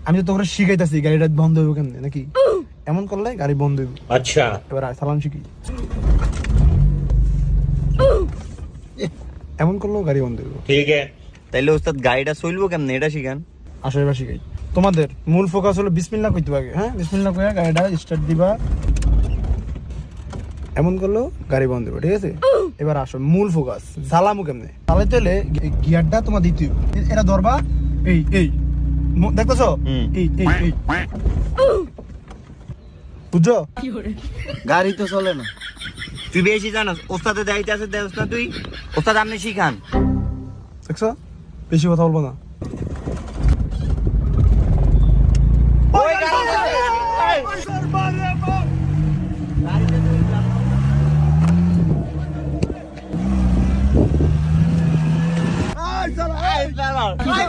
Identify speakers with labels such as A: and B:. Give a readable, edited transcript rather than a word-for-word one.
A: আমি তো তোকে শিখাইতেছি গাড়িটা বন্ধ হইব কেমনে নাকি এমন করলে গাড়ি বন্ধ হইব। আচ্ছা এবার চালান শিখি, এমন করলেও গাড়ি বন্ধ হইব।
B: ঠিক আছে তাইলে ওস্তাদ গাড়িটা চলবো কেমনে এটা শিখান।
A: আসো এবার শিখাই। তোমাদের মূল ফোকাস হলো বিসমিল্লাহ কইতে হবে। হ্যাঁ বিসমিল্লাহ কইয়া গাড়িটা স্টার্ট দিবা, এমন করলেও গাড়ি বন্ধ হবে। ঠিক আছে এবার আসো মূল ফোকাস, জ্বালামু কেমনে চালাইতে হলে গিয়ারটা তোমার দিতে হবে। এটা ধরবা, এই এই দেখতেছো, এই এই এই বুঝছো?
B: গাড়ি তো চলে না। তুই বেশি জানাস, ওস্তাদের দায়িত্ব আছে দেখ না তুই। ওস্তাদ আপনি শিখান।
A: দেখছো বেশি কথা বলবো না।